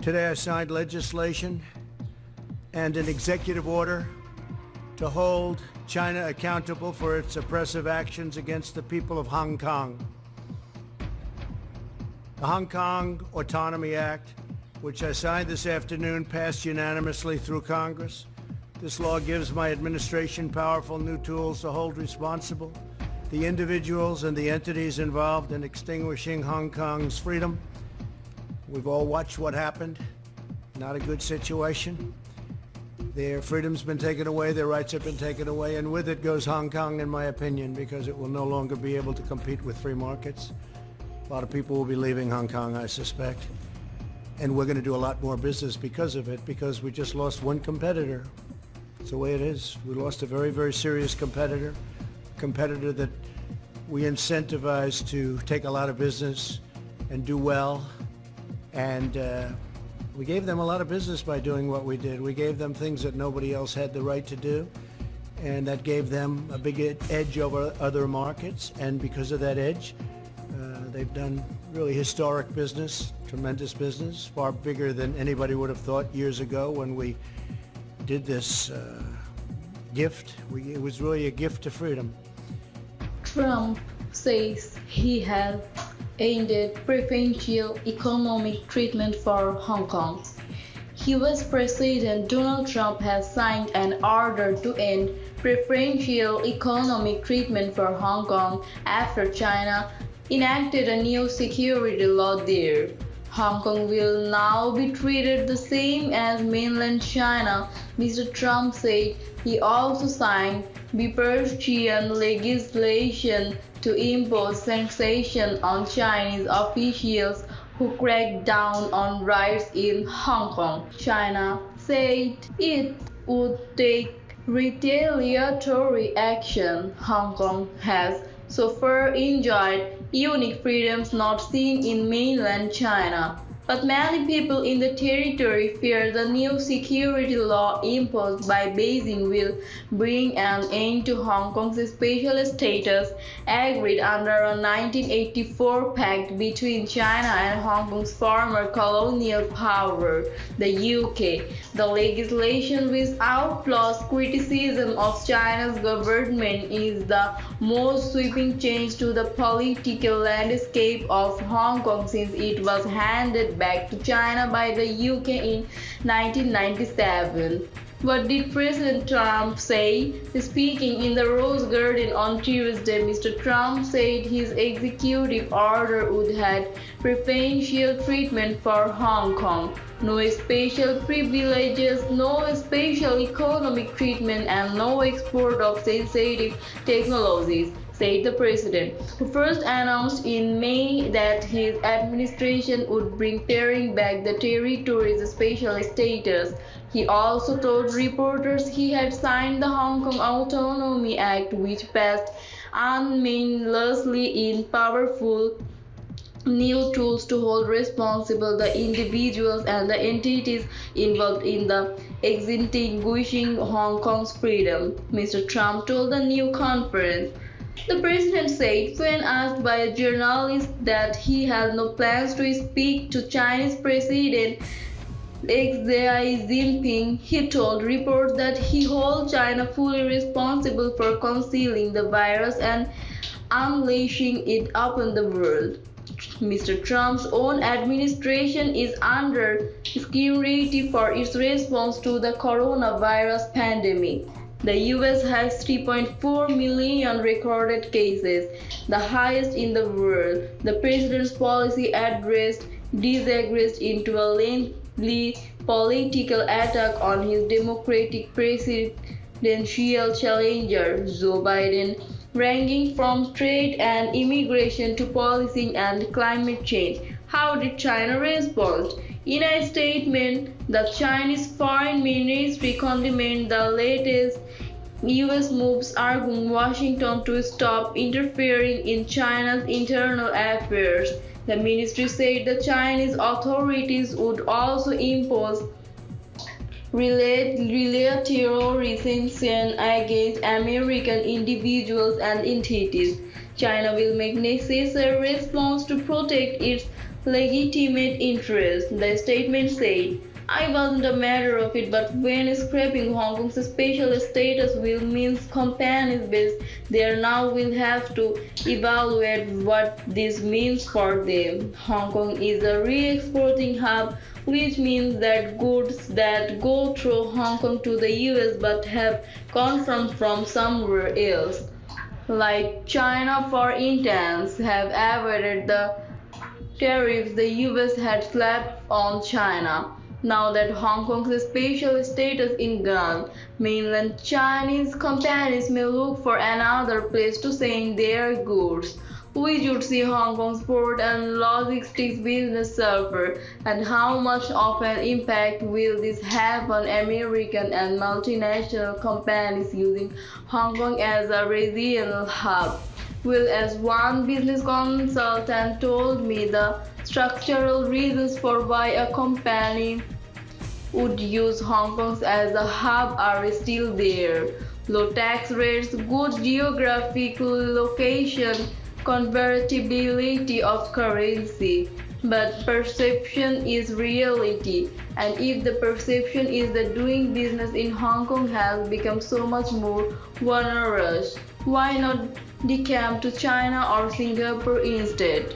Today I signed legislation and an executive order to hold China accountable for its oppressive actions against the people of Hong Kong. The Hong Kong Autonomy Act, which I signed this afternoon, passed unanimously through Congress. This law gives my administration powerful new tools to hold responsible the individuals and the entities involved in extinguishing Hong Kong's freedom. We've all watched what happened. Not a good situation. Their freedom's been taken away, their rights have been taken away, and with it goes Hong Kong, in my opinion, because it will no longer be able to compete with free markets. A lot of people will be leaving Hong Kong, I suspect. And we're going to do a lot more business because of it, because we just lost one competitor. It's the way it is. We lost a very, very serious competitor that we incentivized to take a lot of business and do well. And we gave them a lot of business by doing what we did. We gave them things that nobody else had the right to do. And that gave them a big edge over other markets. And because of that edge, they've done really historic business, tremendous business, far bigger than anybody would have thought years ago when we did this gift. It was really a gift to freedom. Trump says he has ended preferential economic treatment for Hong Kong. US President Donald Trump has signed an order to end preferential economic treatment for Hong Kong after China enacted a new security law there. Hong Kong will now be treated the same as mainland China, Mr. Trump said. He also signed preferential legislation to impose sanctions on Chinese officials who cracked down on rights in Hong Kong. China said it would take retaliatory action. Hong Kong has so far enjoyed unique freedoms not seen in mainland China. But many people in the territory fear the new security law imposed by Beijing will bring an end to Hong Kong's special status agreed under a 1984 pact between China and Hong Kong's former colonial power, the UK. The legislation, which outlaws criticism of China's government, is the most sweeping change to the political landscape of Hong Kong since it was handed back to China by the UK in 1997. What did President Trump say? Speaking in the Rose Garden on Tuesday, Mr. Trump said his executive order would have preferential treatment for Hong Kong. No special privileges, no special economic treatment, and no export of sensitive technologies, said the president, who first announced in May that his administration would bring tearing back the territory's special status. He also told reporters he had signed the Hong Kong Autonomy Act, which passed unanimously in powerful new tools to hold responsible the individuals and the entities involved in the extinguishing Hong Kong's freedom, Mr. Trump told the new conference. The president said when asked by a journalist that he had no plans to speak to Chinese President Xi Jinping, he told reporters that he holds China fully responsible for concealing the virus and unleashing it upon the world. Mr. Trump's own administration is under scrutiny for its response to the coronavirus pandemic. The US has 3.4 million recorded cases, the highest in the world. The president's policy disagrees into a lengthy political attack on his Democratic presidential challenger, Joe Biden, ranging from trade and immigration to policing and climate change. How did China respond? In a statement, the Chinese Foreign Ministry condemned the latest US moves, arguing Washington to stop interfering in China's internal affairs. The ministry said the Chinese authorities would also impose retaliatory sanctions against American individuals and entities. China will make necessary response to protect its legitimate interest, the statement said. I wasn't a matter of it, but when scrapping Hong Kong's special status will mean companies based there now will have to evaluate what this means for them. Hong Kong is a re-exporting hub, which means that goods that go through Hong Kong to the US but have come from somewhere else, like China for instance, have avoided the tariffs the US had slapped on China. Now that Hong Kong's special status is gone, mainland Chinese companies may look for another place to send their goods. We should see Hong Kong's port and logistics business suffer, and how much of an impact will this have on American and multinational companies using Hong Kong as a regional hub? Well, as one business consultant told me, the structural reasons for why a company would use Hong Kong as a hub are still there. Low tax rates, good geographic location, convertibility of currency. But perception is reality, and if the perception is that doing business in Hong Kong has become so much more onerous, why not decamp to China or Singapore instead?